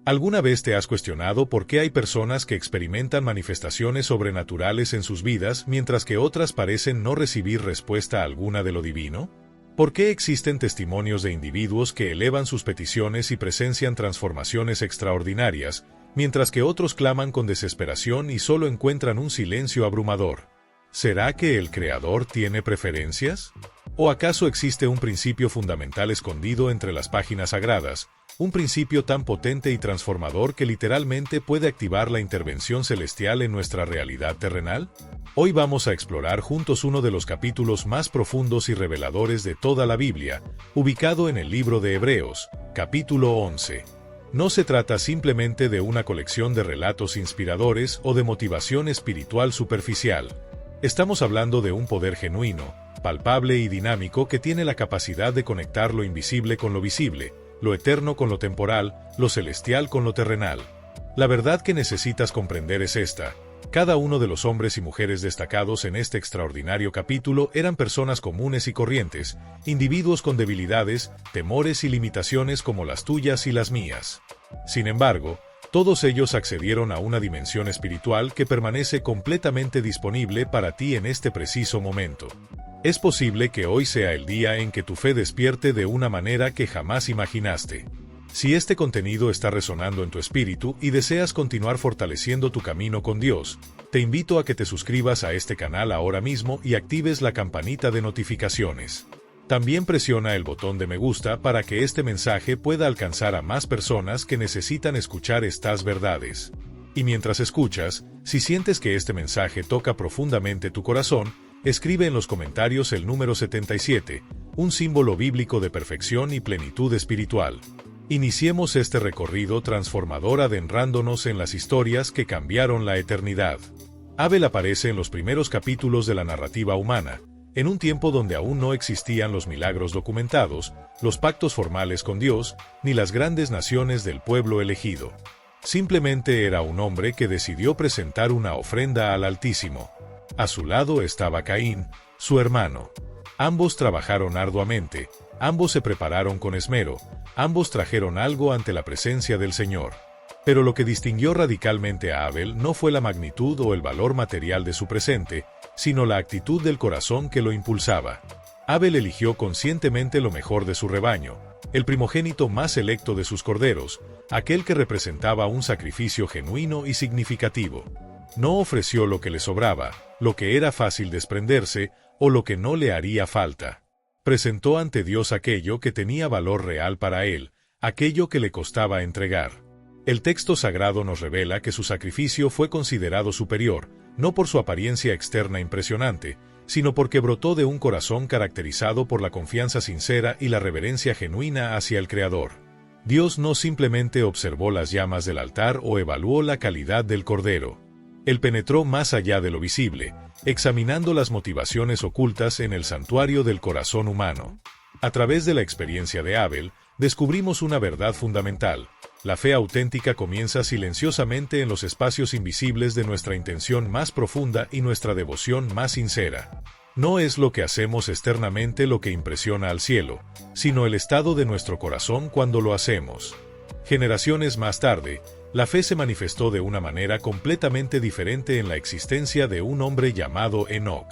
¿Alguna vez te has cuestionado por qué hay personas que experimentan manifestaciones sobrenaturales en sus vidas mientras que otras parecen no recibir respuesta alguna de lo divino? ¿Por qué existen testimonios de individuos que elevan sus peticiones y presencian transformaciones extraordinarias, mientras que otros claman con desesperación y solo encuentran un silencio abrumador? ¿Será que el Creador tiene preferencias? ¿O acaso existe un principio fundamental escondido entre las páginas sagradas, un principio tan potente y transformador que literalmente puede activar la intervención celestial en nuestra realidad terrenal? Hoy vamos a explorar juntos uno de los capítulos más profundos y reveladores de toda la Biblia, ubicado en el libro de Hebreos, capítulo 11. No se trata simplemente de una colección de relatos inspiradores o de motivación espiritual superficial. Estamos hablando de un poder genuino, palpable y dinámico que tiene la capacidad de conectar lo invisible con lo visible, lo eterno con lo temporal, lo celestial con lo terrenal. La verdad que necesitas comprender es esta: cada uno de los hombres y mujeres destacados en este extraordinario capítulo eran personas comunes y corrientes, individuos con debilidades, temores y limitaciones como las tuyas y las mías. Sin embargo, todos ellos accedieron a una dimensión espiritual que permanece completamente disponible para ti en este preciso momento. Es posible que hoy sea el día en que tu fe despierte de una manera que jamás imaginaste. Si este contenido está resonando en tu espíritu y deseas continuar fortaleciendo tu camino con Dios, te invito a que te suscribas a este canal ahora mismo y actives la campanita de notificaciones. También presiona el botón de me gusta para que este mensaje pueda alcanzar a más personas que necesitan escuchar estas verdades. Y mientras escuchas, si sientes que este mensaje toca profundamente tu corazón, escribe en los comentarios el número 77, un símbolo bíblico de perfección y plenitud espiritual. Iniciemos este recorrido transformador adentrándonos en las historias que cambiaron la eternidad. Abel aparece en los primeros capítulos de la narrativa humana, en un tiempo donde aún no existían los milagros documentados, los pactos formales con Dios, ni las grandes naciones del pueblo elegido. Simplemente era un hombre que decidió presentar una ofrenda al Altísimo. A su lado estaba Caín, su hermano. Ambos trabajaron arduamente, ambos se prepararon con esmero, ambos trajeron algo ante la presencia del Señor. Pero lo que distinguió radicalmente a Abel no fue la magnitud o el valor material de su presente, sino la actitud del corazón que lo impulsaba. Abel eligió conscientemente lo mejor de su rebaño, el primogénito más selecto de sus corderos, aquel que representaba un sacrificio genuino y significativo. No ofreció lo que le sobraba, lo que era fácil desprenderse, o lo que no le haría falta. Presentó ante Dios aquello que tenía valor real para él, aquello que le costaba entregar. El texto sagrado nos revela que su sacrificio fue considerado superior, no por su apariencia externa impresionante, sino porque brotó de un corazón caracterizado por la confianza sincera y la reverencia genuina hacia el Creador. Dios no simplemente observó las llamas del altar o evaluó la calidad del cordero. Él penetró más allá de lo visible, examinando las motivaciones ocultas en el santuario del corazón humano. A través de la experiencia de Abel, descubrimos una verdad fundamental: la fe auténtica comienza silenciosamente en los espacios invisibles de nuestra intención más profunda y nuestra devoción más sincera. No es lo que hacemos externamente lo que impresiona al cielo, sino el estado de nuestro corazón cuando lo hacemos. Generaciones más tarde, la fe se manifestó de una manera completamente diferente en la existencia de un hombre llamado Enoc.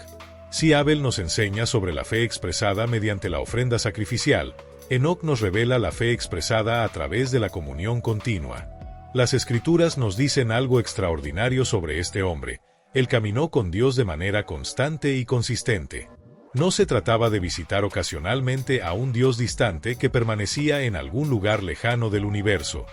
Si Abel nos enseña sobre la fe expresada mediante la ofrenda sacrificial, Enoc nos revela la fe expresada a través de la comunión continua. Las Escrituras nos dicen algo extraordinario sobre este hombre: él caminó con Dios de manera constante y consistente. No se trataba de visitar ocasionalmente a un Dios distante que permanecía en algún lugar lejano del universo.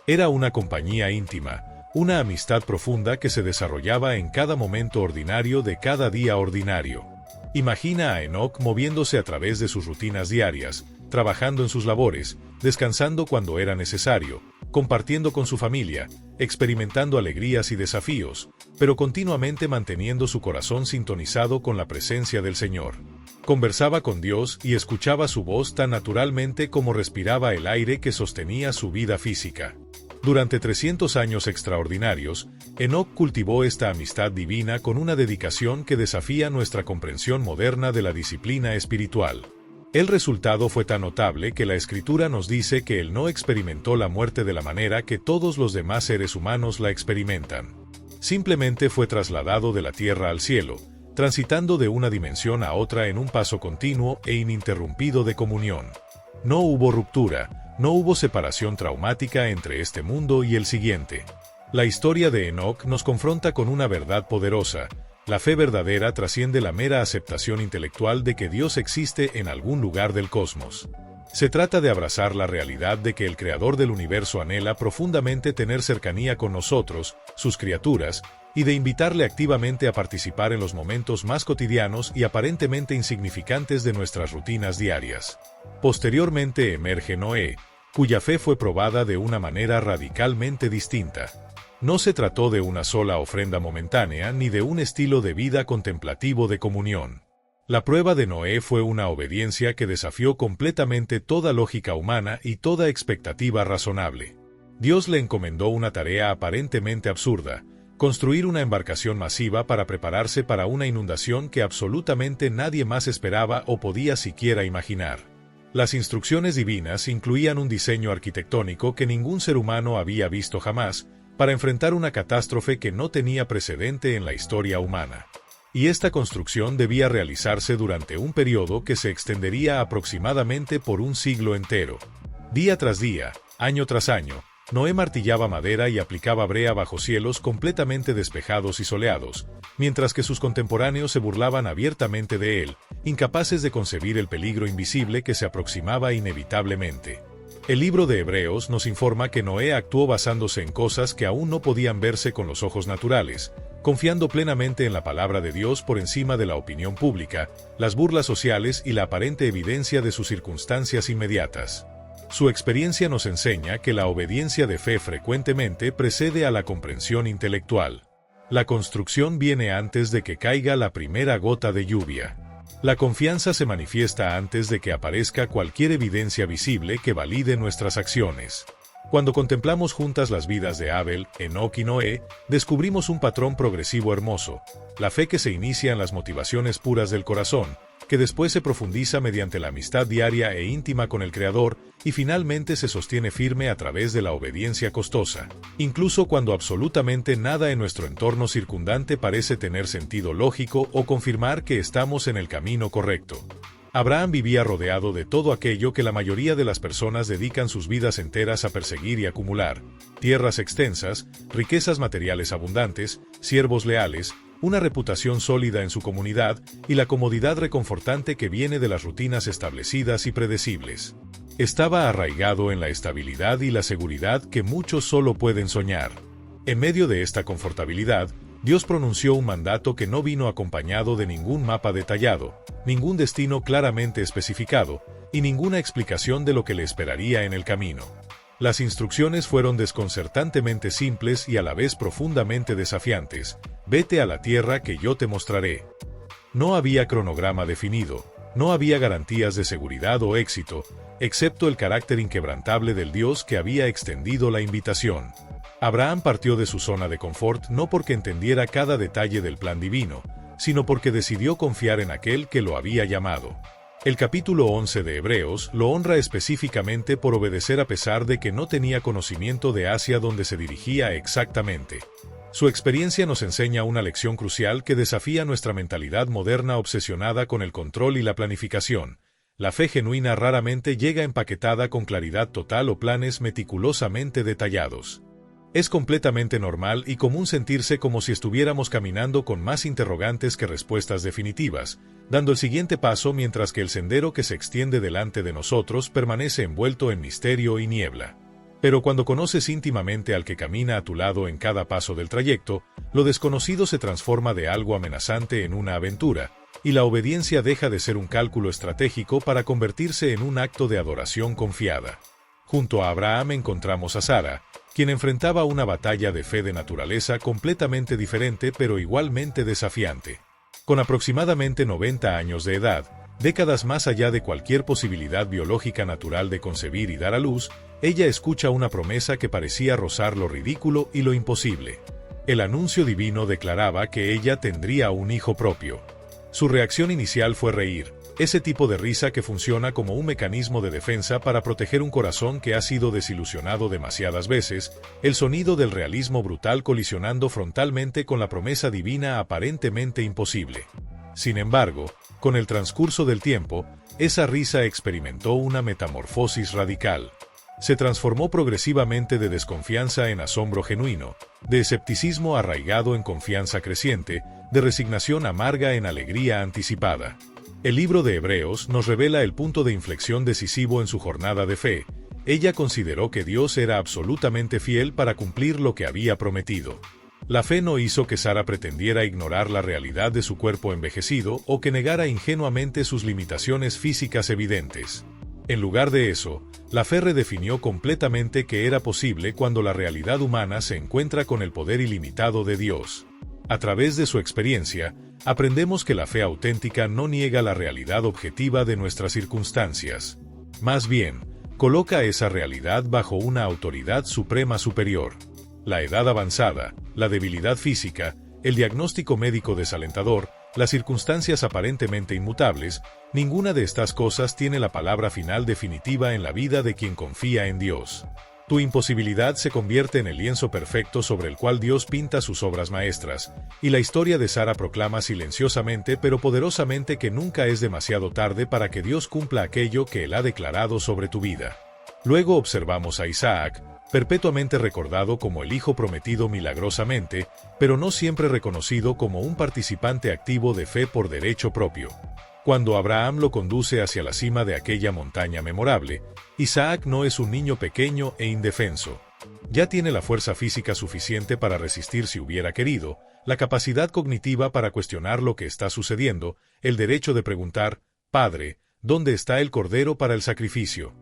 Era una compañía íntima, una amistad profunda que se desarrollaba en cada momento ordinario de cada día ordinario. Imagina a Enoc moviéndose a través de sus rutinas diarias, trabajando en sus labores, descansando cuando era necesario, compartiendo con su familia, experimentando alegrías y desafíos, pero continuamente manteniendo su corazón sintonizado con la presencia del Señor. Conversaba con Dios y escuchaba su voz tan naturalmente como respiraba el aire que sostenía su vida física. Durante 300 años extraordinarios, Enoc cultivó esta amistad divina con una dedicación que desafía nuestra comprensión moderna de la disciplina espiritual. El resultado fue tan notable que la Escritura nos dice que él no experimentó la muerte de la manera que todos los demás seres humanos la experimentan. Simplemente fue trasladado de la tierra al cielo, transitando de una dimensión a otra en un paso continuo e ininterrumpido de comunión. No hubo ruptura, no hubo separación traumática entre este mundo y el siguiente. La historia de Enoc nos confronta con una verdad poderosa. La fe verdadera trasciende la mera aceptación intelectual de que Dios existe en algún lugar del cosmos. Se trata de abrazar la realidad de que el Creador del universo anhela profundamente tener cercanía con nosotros, sus criaturas, y de invitarle activamente a participar en los momentos más cotidianos y aparentemente insignificantes de nuestras rutinas diarias. Posteriormente emerge Noé, cuya fe fue probada de una manera radicalmente distinta. No se trató de una sola ofrenda momentánea ni de un estilo de vida contemplativo de comunión. La prueba de Noé fue una obediencia que desafió completamente toda lógica humana y toda expectativa razonable. Dios le encomendó una tarea aparentemente absurda: construir una embarcación masiva para prepararse para una inundación que absolutamente nadie más esperaba o podía siquiera imaginar. Las instrucciones divinas incluían un diseño arquitectónico que ningún ser humano había visto jamás, para enfrentar una catástrofe que no tenía precedente en la historia humana. Y esta construcción debía realizarse durante un periodo que se extendería aproximadamente por un siglo entero. Día tras día, año tras año, Noé martillaba madera y aplicaba brea bajo cielos completamente despejados y soleados, mientras que sus contemporáneos se burlaban abiertamente de él, incapaces de concebir el peligro invisible que se aproximaba inevitablemente. El libro de Hebreos nos informa que Noé actuó basándose en cosas que aún no podían verse con los ojos naturales, confiando plenamente en la palabra de Dios por encima de la opinión pública, las burlas sociales y la aparente evidencia de sus circunstancias inmediatas. Su experiencia nos enseña que la obediencia de fe frecuentemente precede a la comprensión intelectual. La construcción viene antes de que caiga la primera gota de lluvia. La confianza se manifiesta antes de que aparezca cualquier evidencia visible que valide nuestras acciones. Cuando contemplamos juntas las vidas de Abel, Enoc y Noé, descubrimos un patrón progresivo hermoso: la fe que se inicia en las motivaciones puras del corazón, que después se profundiza mediante la amistad diaria e íntima con el Creador, y finalmente se sostiene firme a través de la obediencia costosa, incluso cuando absolutamente nada en nuestro entorno circundante parece tener sentido lógico o confirmar que estamos en el camino correcto. Abraham vivía rodeado de todo aquello que la mayoría de las personas dedican sus vidas enteras a perseguir y acumular: tierras extensas, riquezas materiales abundantes, siervos leales, una reputación sólida en su comunidad y la comodidad reconfortante que viene de las rutinas establecidas y predecibles. Estaba arraigado en la estabilidad y la seguridad que muchos solo pueden soñar. En medio de esta confortabilidad, Dios pronunció un mandato que no vino acompañado de ningún mapa detallado, ningún destino claramente especificado, y ninguna explicación de lo que le esperaría en el camino. Las instrucciones fueron desconcertantemente simples y a la vez profundamente desafiantes: vete a la tierra que yo te mostraré. No había cronograma definido, no había garantías de seguridad o éxito, excepto el carácter inquebrantable del Dios que había extendido la invitación. Abraham partió de su zona de confort no porque entendiera cada detalle del plan divino, sino porque decidió confiar en aquel que lo había llamado. El capítulo 11 de Hebreos lo honra específicamente por obedecer a pesar de que no tenía conocimiento de hacia dónde se dirigía exactamente. Su experiencia nos enseña una lección crucial que desafía nuestra mentalidad moderna obsesionada con el control y la planificación. La fe genuina raramente llega empaquetada con claridad total o planes meticulosamente detallados. Es completamente normal y común sentirse como si estuviéramos caminando con más interrogantes que respuestas definitivas, dando el siguiente paso mientras que el sendero que se extiende delante de nosotros permanece envuelto en misterio y niebla. Pero cuando conoces íntimamente al que camina a tu lado en cada paso del trayecto, lo desconocido se transforma de algo amenazante en una aventura, y la obediencia deja de ser un cálculo estratégico para convertirse en un acto de adoración confiada. Junto a Abraham encontramos a Sara, quien enfrentaba una batalla de fe de naturaleza completamente diferente pero igualmente desafiante. Con aproximadamente 90 años de edad, décadas más allá de cualquier posibilidad biológica natural de concebir y dar a luz, ella escucha una promesa que parecía rozar lo ridículo y lo imposible. El anuncio divino declaraba que ella tendría un hijo propio. Su reacción inicial fue reír: Ese tipo de risa que funciona como un mecanismo de defensa para proteger un corazón que ha sido desilusionado demasiadas veces, el sonido del realismo brutal colisionando frontalmente con la promesa divina aparentemente imposible. Sin embargo, con el transcurso del tiempo, esa risa experimentó una metamorfosis radical. Se transformó progresivamente de desconfianza en asombro genuino, de escepticismo arraigado en confianza creciente, de resignación amarga en alegría anticipada. El libro de Hebreos nos revela el punto de inflexión decisivo en su jornada de fe. Ella consideró que Dios era absolutamente fiel para cumplir lo que había prometido. La fe no hizo que Sara pretendiera ignorar la realidad de su cuerpo envejecido o que negara ingenuamente sus limitaciones físicas evidentes. En lugar de eso, la fe redefinió completamente que era posible cuando la realidad humana se encuentra con el poder ilimitado de Dios. A través de su experiencia, aprendemos que la fe auténtica no niega la realidad objetiva de nuestras circunstancias. Más bien, coloca esa realidad bajo una autoridad suprema superior. La edad avanzada, la debilidad física, el diagnóstico médico desalentador, las circunstancias aparentemente inmutables, ninguna de estas cosas tiene la palabra final definitiva en la vida de quien confía en Dios. Tu imposibilidad se convierte en el lienzo perfecto sobre el cual Dios pinta sus obras maestras, y la historia de Sara proclama silenciosamente pero poderosamente que nunca es demasiado tarde para que Dios cumpla aquello que Él ha declarado sobre tu vida. Luego observamos a Isaac, perpetuamente recordado como el hijo prometido milagrosamente, pero no siempre reconocido como un participante activo de fe por derecho propio. Cuando Abraham lo conduce hacia la cima de aquella montaña memorable, Isaac no es un niño pequeño e indefenso. Ya tiene la fuerza física suficiente para resistir si hubiera querido, la capacidad cognitiva para cuestionar lo que está sucediendo, el derecho de preguntar, «Padre, ¿dónde está el cordero para el sacrificio?».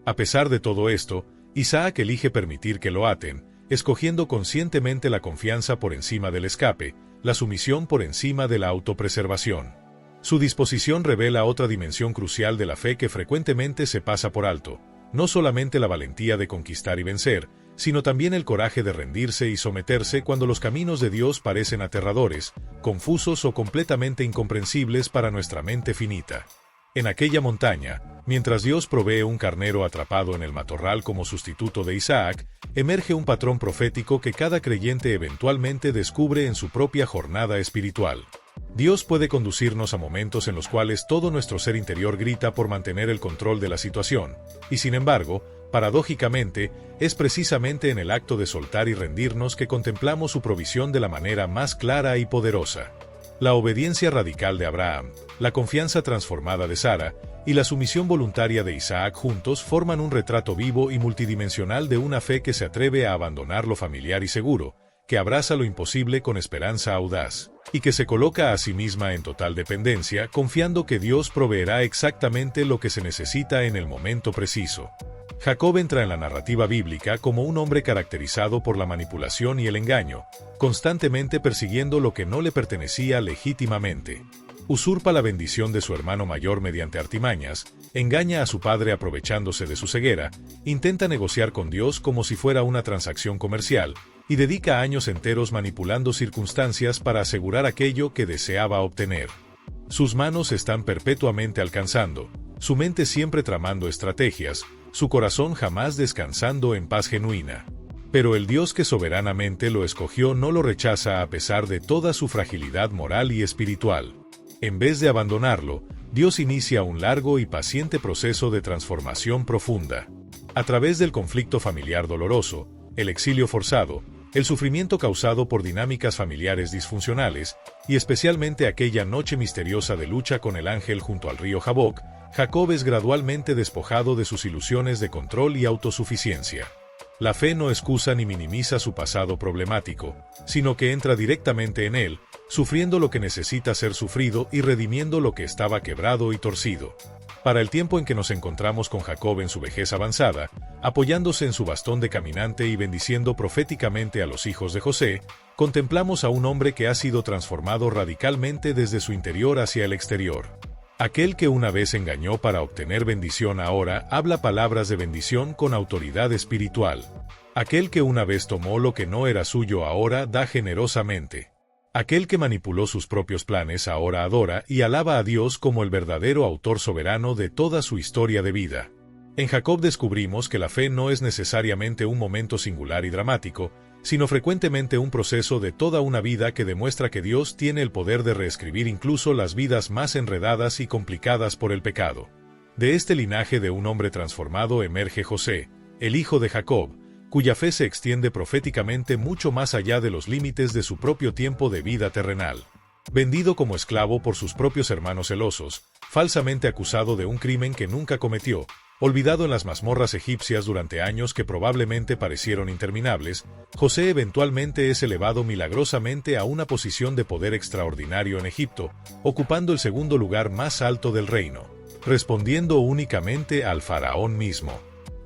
A pesar de todo esto, Isaac elige permitir que lo aten, escogiendo conscientemente la confianza por encima del escape, la sumisión por encima de la autopreservación. Su disposición revela otra dimensión crucial de la fe que frecuentemente se pasa por alto, no solamente la valentía de conquistar y vencer, sino también el coraje de rendirse y someterse cuando los caminos de Dios parecen aterradores, confusos o completamente incomprensibles para nuestra mente finita. En aquella montaña, mientras Dios provee un carnero atrapado en el matorral como sustituto de Isaac, emerge un patrón profético que cada creyente eventualmente descubre en su propia jornada espiritual. Dios puede conducirnos a momentos en los cuales todo nuestro ser interior grita por mantener el control de la situación, y sin embargo, paradójicamente, es precisamente en el acto de soltar y rendirnos que contemplamos su provisión de la manera más clara y poderosa. La obediencia radical de Abraham, la confianza transformada de Sara, y la sumisión voluntaria de Isaac juntos forman un retrato vivo y multidimensional de una fe que se atreve a abandonar lo familiar y seguro, que abraza lo imposible con esperanza audaz, y que se coloca a sí misma en total dependencia, confiando que Dios proveerá exactamente lo que se necesita en el momento preciso. Jacob entra en la narrativa bíblica como un hombre caracterizado por la manipulación y el engaño, constantemente persiguiendo lo que no le pertenecía legítimamente. Usurpa la bendición de su hermano mayor mediante artimañas, engaña a su padre aprovechándose de su ceguera, intenta negociar con Dios como si fuera una transacción comercial, y dedica años enteros manipulando circunstancias para asegurar aquello que deseaba obtener. Sus manos están perpetuamente alcanzando, su mente siempre tramando estrategias, su corazón jamás descansando en paz genuina. Pero el Dios que soberanamente lo escogió no lo rechaza a pesar de toda su fragilidad moral y espiritual. En vez de abandonarlo, Dios inicia un largo y paciente proceso de transformación profunda. A través del conflicto familiar doloroso, el exilio forzado, el sufrimiento causado por dinámicas familiares disfuncionales, y especialmente aquella noche misteriosa de lucha con el ángel junto al río Jaboc, Jacob es gradualmente despojado de sus ilusiones de control y autosuficiencia. La fe no excusa ni minimiza su pasado problemático, sino que entra directamente en él, sufriendo lo que necesita ser sufrido y redimiendo lo que estaba quebrado y torcido. Para el tiempo en que nos encontramos con Jacob en su vejez avanzada, apoyándose en su bastón de caminante y bendiciendo proféticamente a los hijos de José, contemplamos a un hombre que ha sido transformado radicalmente desde su interior hacia el exterior. Aquel que una vez engañó para obtener bendición ahora habla palabras de bendición con autoridad espiritual. Aquel que una vez tomó lo que no era suyo ahora da generosamente. Aquel que manipuló sus propios planes ahora adora y alaba a Dios como el verdadero autor soberano de toda su historia de vida. En Jacob descubrimos que la fe no es necesariamente un momento singular y dramático, sino frecuentemente un proceso de toda una vida que demuestra que Dios tiene el poder de reescribir incluso las vidas más enredadas y complicadas por el pecado. De este linaje de un hombre transformado emerge José, el hijo de Jacob, cuya fe se extiende proféticamente mucho más allá de los límites de su propio tiempo de vida terrenal. Vendido como esclavo por sus propios hermanos celosos, falsamente acusado de un crimen que nunca cometió, olvidado en las mazmorras egipcias durante años que probablemente parecieron interminables, José eventualmente es elevado milagrosamente a una posición de poder extraordinario en Egipto, ocupando el segundo lugar más alto del reino, respondiendo únicamente al faraón mismo.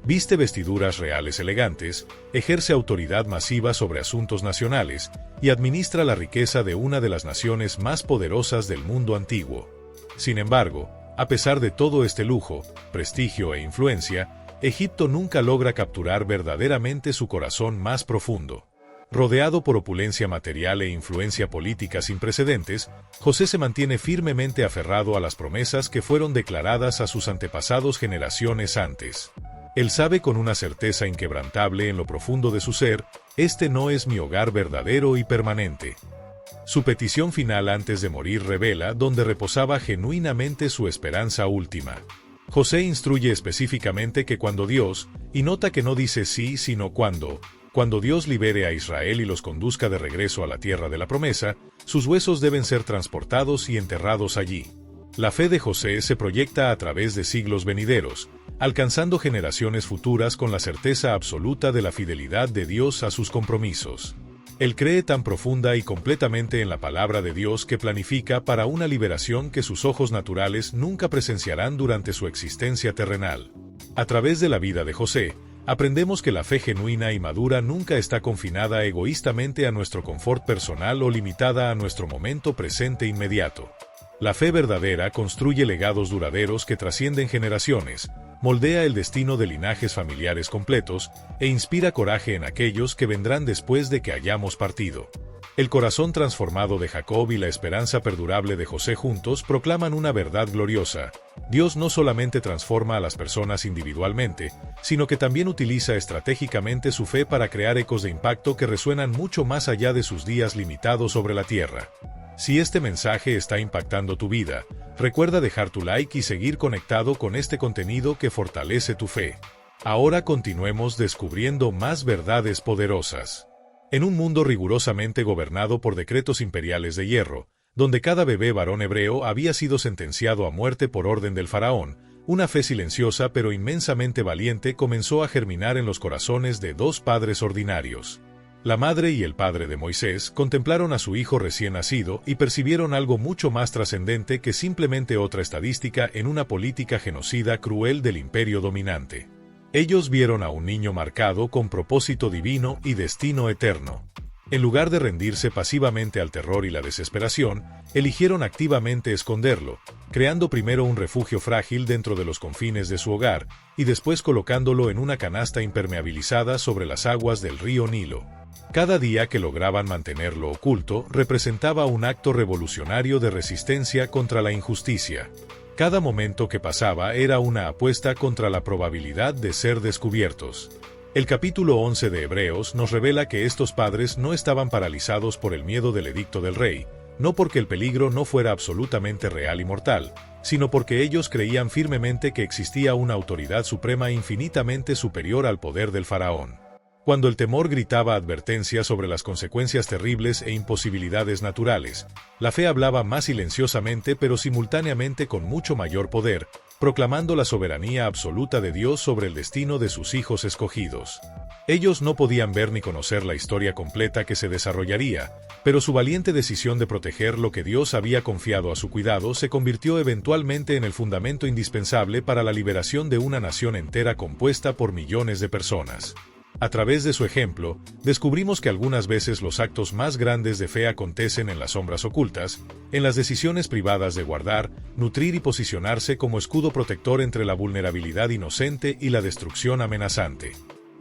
Viste vestiduras reales elegantes, ejerce autoridad masiva sobre asuntos nacionales y administra la riqueza de una de las naciones más poderosas del mundo antiguo. Sin embargo, a pesar de todo este lujo, prestigio e influencia, Egipto nunca logra capturar verdaderamente su corazón más profundo. Rodeado por opulencia material e influencia política sin precedentes, José se mantiene firmemente aferrado a las promesas que fueron declaradas a sus antepasados generaciones antes. Él sabe con una certeza inquebrantable en lo profundo de su ser, este no es mi hogar verdadero y permanente. Su petición final antes de morir revela dónde reposaba genuinamente su esperanza última. José instruye específicamente que cuando Dios, y nota que no dice sí sino cuando Dios libere a Israel y los conduzca de regreso a la tierra de la promesa, sus huesos deben ser transportados y enterrados allí. La fe de José se proyecta a través de siglos venideros, alcanzando generaciones futuras con la certeza absoluta de la fidelidad de Dios a sus compromisos. Él cree tan profunda y completamente en la palabra de Dios que planifica para una liberación que sus ojos naturales nunca presenciarán durante su existencia terrenal. A través de la vida de José, aprendemos que la fe genuina y madura nunca está confinada egoístamente a nuestro confort personal o limitada a nuestro momento presente inmediato. La fe verdadera construye legados duraderos que trascienden generaciones, moldea el destino de linajes familiares completos e inspira coraje en aquellos que vendrán después de que hayamos partido. El corazón transformado de Jacob y la esperanza perdurable de José juntos proclaman una verdad gloriosa. Dios no solamente transforma a las personas individualmente, sino que también utiliza estratégicamente su fe para crear ecos de impacto que resuenan mucho más allá de sus días limitados sobre la tierra. Si este mensaje está impactando tu vida, recuerda dejar tu like y seguir conectado con este contenido que fortalece tu fe. Ahora continuemos descubriendo más verdades poderosas. En un mundo rigurosamente gobernado por decretos imperiales de hierro, donde cada bebé varón hebreo había sido sentenciado a muerte por orden del faraón, una fe silenciosa pero inmensamente valiente comenzó a germinar en los corazones de dos padres ordinarios. La madre y el padre de Moisés contemplaron a su hijo recién nacido y percibieron algo mucho más trascendente que simplemente otra estadística en una política genocida cruel del imperio dominante. Ellos vieron a un niño marcado con propósito divino y destino eterno. En lugar de rendirse pasivamente al terror y la desesperación, eligieron activamente esconderlo, creando primero un refugio frágil dentro de los confines de su hogar, y después colocándolo en una canasta impermeabilizada sobre las aguas del río Nilo. Cada día que lograban mantenerlo oculto representaba un acto revolucionario de resistencia contra la injusticia. Cada momento que pasaba era una apuesta contra la probabilidad de ser descubiertos. El capítulo 11 de Hebreos nos revela que estos padres no estaban paralizados por el miedo del edicto del rey, no porque el peligro no fuera absolutamente real y mortal, sino porque ellos creían firmemente que existía una autoridad suprema infinitamente superior al poder del faraón. Cuando el temor gritaba advertencias sobre las consecuencias terribles e imposibilidades naturales, la fe hablaba más silenciosamente pero simultáneamente con mucho mayor poder, proclamando la soberanía absoluta de Dios sobre el destino de sus hijos escogidos. Ellos no podían ver ni conocer la historia completa que se desarrollaría, pero su valiente decisión de proteger lo que Dios había confiado a su cuidado se convirtió eventualmente en el fundamento indispensable para la liberación de una nación entera compuesta por millones de personas. A través de su ejemplo, descubrimos que algunas veces los actos más grandes de fe acontecen en las sombras ocultas, en las decisiones privadas de guardar, nutrir y posicionarse como escudo protector entre la vulnerabilidad inocente y la destrucción amenazante.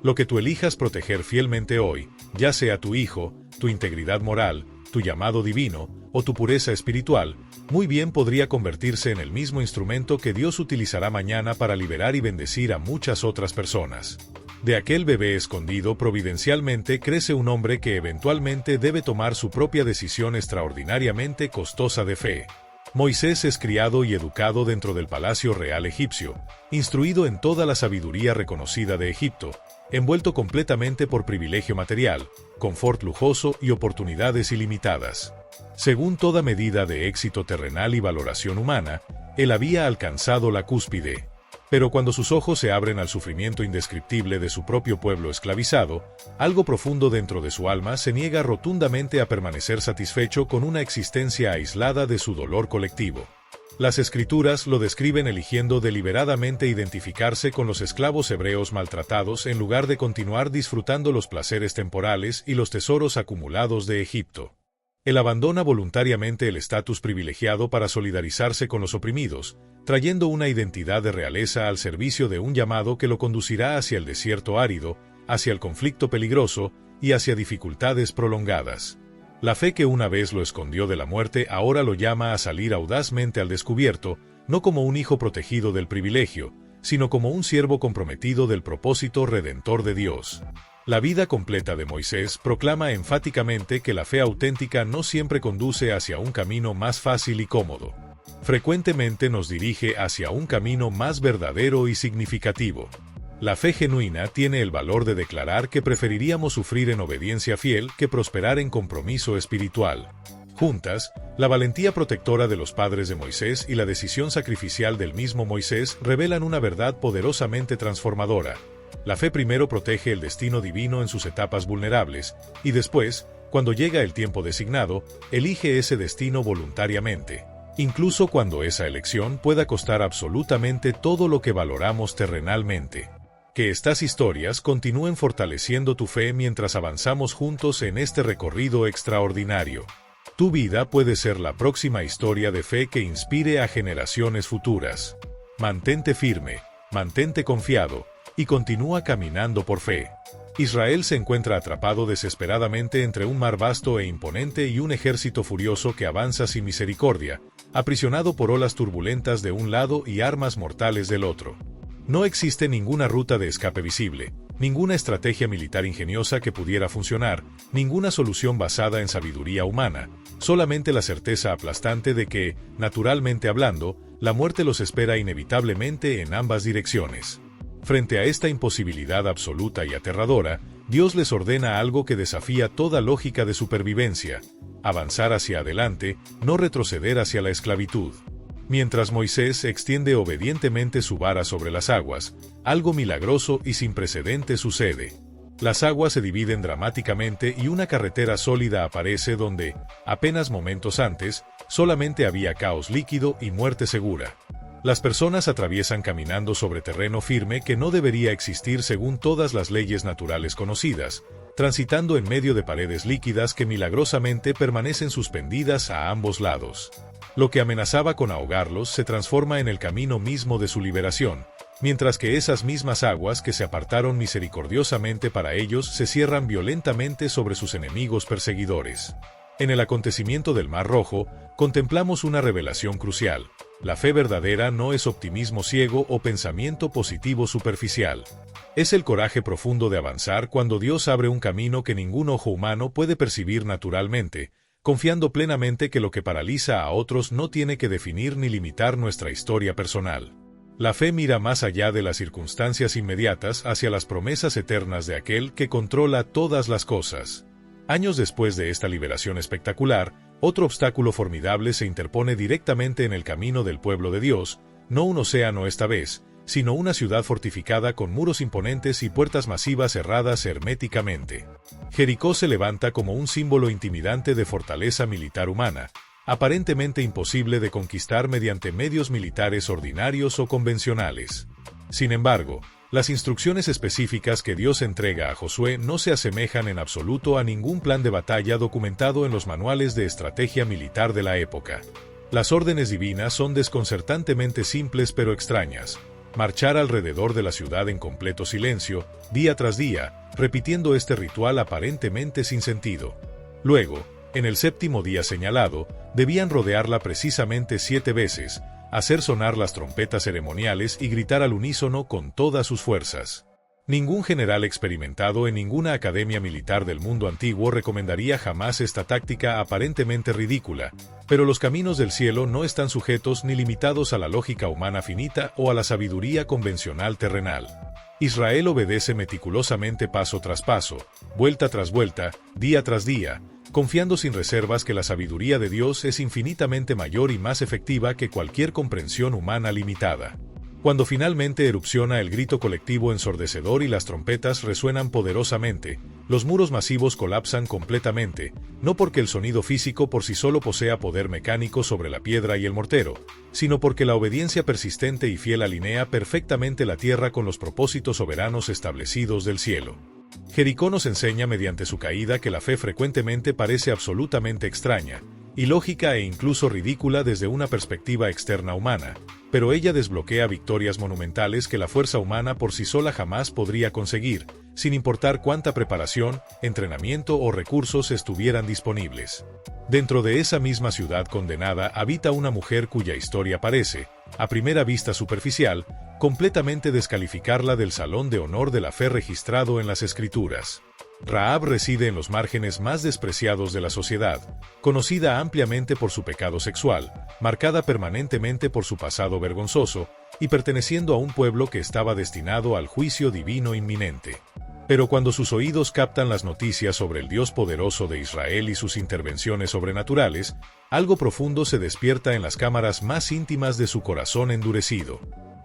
Lo que tú elijas proteger fielmente hoy, ya sea tu hijo, tu integridad moral, tu llamado divino, o tu pureza espiritual, muy bien podría convertirse en el mismo instrumento que Dios utilizará mañana para liberar y bendecir a muchas otras personas. De aquel bebé escondido providencialmente crece un hombre que eventualmente debe tomar su propia decisión extraordinariamente costosa de fe. Moisés es criado y educado dentro del palacio real egipcio, instruido en toda la sabiduría reconocida de Egipto, envuelto completamente por privilegio material, confort lujoso y oportunidades ilimitadas. Según toda medida de éxito terrenal y valoración humana, él había alcanzado la cúspide. Pero cuando sus ojos se abren al sufrimiento indescriptible de su propio pueblo esclavizado, algo profundo dentro de su alma se niega rotundamente a permanecer satisfecho con una existencia aislada de su dolor colectivo. Las Escrituras lo describen eligiendo deliberadamente identificarse con los esclavos hebreos maltratados en lugar de continuar disfrutando los placeres temporales y los tesoros acumulados de Egipto. Él abandona voluntariamente el estatus privilegiado para solidarizarse con los oprimidos, trayendo una identidad de realeza al servicio de un llamado que lo conducirá hacia el desierto árido, hacia el conflicto peligroso y hacia dificultades prolongadas. La fe que una vez lo escondió de la muerte ahora lo llama a salir audazmente al descubierto, no como un hijo protegido del privilegio, sino como un siervo comprometido del propósito redentor de Dios. La vida completa de Moisés proclama enfáticamente que la fe auténtica no siempre conduce hacia un camino más fácil y cómodo. Frecuentemente nos dirige hacia un camino más verdadero y significativo. La fe genuina tiene el valor de declarar que preferiríamos sufrir en obediencia fiel que prosperar en compromiso espiritual. Juntas, la valentía protectora de los padres de Moisés y la decisión sacrificial del mismo Moisés revelan una verdad poderosamente transformadora. La fe primero protege el destino divino en sus etapas vulnerables, y después, cuando llega el tiempo designado, elige ese destino voluntariamente, incluso cuando esa elección pueda costar absolutamente todo lo que valoramos terrenalmente. Que estas historias continúen fortaleciendo tu fe mientras avanzamos juntos en este recorrido extraordinario. Tu vida puede ser la próxima historia de fe que inspire a generaciones futuras. Mantente firme, mantente confiado, y continúa caminando por fe. Israel se encuentra atrapado desesperadamente entre un mar vasto e imponente y un ejército furioso que avanza sin misericordia, aprisionado por olas turbulentas de un lado y armas mortales del otro. No existe ninguna ruta de escape visible, ninguna estrategia militar ingeniosa que pudiera funcionar, ninguna solución basada en sabiduría humana, solamente la certeza aplastante de que, naturalmente hablando, la muerte los espera inevitablemente en ambas direcciones. Frente a esta imposibilidad absoluta y aterradora, Dios les ordena algo que desafía toda lógica de supervivencia: avanzar hacia adelante, no retroceder hacia la esclavitud. Mientras Moisés extiende obedientemente su vara sobre las aguas, algo milagroso y sin precedentes sucede. Las aguas se dividen dramáticamente y una carretera sólida aparece donde, apenas momentos antes, solamente había caos líquido y muerte segura. Las personas atraviesan caminando sobre terreno firme que no debería existir según todas las leyes naturales conocidas, transitando en medio de paredes líquidas que milagrosamente permanecen suspendidas a ambos lados. Lo que amenazaba con ahogarlos se transforma en el camino mismo de su liberación, mientras que esas mismas aguas que se apartaron misericordiosamente para ellos se cierran violentamente sobre sus enemigos perseguidores. En el acontecimiento del Mar Rojo, contemplamos una revelación crucial. La fe verdadera no es optimismo ciego o pensamiento positivo superficial. Es el coraje profundo de avanzar cuando Dios abre un camino que ningún ojo humano puede percibir naturalmente, confiando plenamente que lo que paraliza a otros no tiene que definir ni limitar nuestra historia personal. La fe mira más allá de las circunstancias inmediatas hacia las promesas eternas de aquel que controla todas las cosas. Años después de esta liberación espectacular, otro obstáculo formidable se interpone directamente en el camino del pueblo de Dios, no un océano esta vez, sino una ciudad fortificada con muros imponentes y puertas masivas cerradas herméticamente. Jericó se levanta como un símbolo intimidante de fortaleza militar humana, aparentemente imposible de conquistar mediante medios militares ordinarios o convencionales. Sin embargo, las instrucciones específicas que Dios entrega a Josué no se asemejan en absoluto a ningún plan de batalla documentado en los manuales de estrategia militar de la época. Las órdenes divinas son desconcertantemente simples pero extrañas. Marchar alrededor de la ciudad en completo silencio, día tras día, repitiendo este ritual aparentemente sin sentido. Luego, En el séptimo día señalado, debían rodearla precisamente 7 veces, hacer sonar las trompetas ceremoniales y gritar al unísono con todas sus fuerzas. Ningún general experimentado en ninguna academia militar del mundo antiguo recomendaría jamás esta táctica aparentemente ridícula, pero los caminos del cielo no están sujetos ni limitados a la lógica humana finita o a la sabiduría convencional terrenal. Israel obedece meticulosamente paso tras paso, vuelta tras vuelta, día tras día, confiando sin reservas que la sabiduría de Dios es infinitamente mayor y más efectiva que cualquier comprensión humana limitada. Cuando finalmente erupciona el grito colectivo ensordecedor y las trompetas resuenan poderosamente, los muros masivos colapsan completamente, no porque el sonido físico por sí solo posea poder mecánico sobre la piedra y el mortero, sino porque la obediencia persistente y fiel alinea perfectamente la tierra con los propósitos soberanos establecidos del cielo. Jericó nos enseña mediante su caída que la fe frecuentemente parece absolutamente extraña, ilógica e incluso ridícula desde una perspectiva externa humana, pero ella desbloquea victorias monumentales que la fuerza humana por sí sola jamás podría conseguir, sin importar cuánta preparación, entrenamiento o recursos estuvieran disponibles. Dentro de esa misma ciudad condenada habita una mujer cuya historia parece, a primera vista superficial, completamente descalificarla del salón de honor de la fe registrado en las Escrituras. Rahab reside en los márgenes más despreciados de la sociedad, conocida ampliamente por su pecado sexual, marcada permanentemente por su pasado vergonzoso, y perteneciendo a un pueblo que estaba destinado al juicio divino inminente. Pero cuando sus oídos captan las noticias sobre el Dios poderoso de Israel y sus intervenciones sobrenaturales, algo profundo se despierta en las cámaras más íntimas de su corazón endurecido.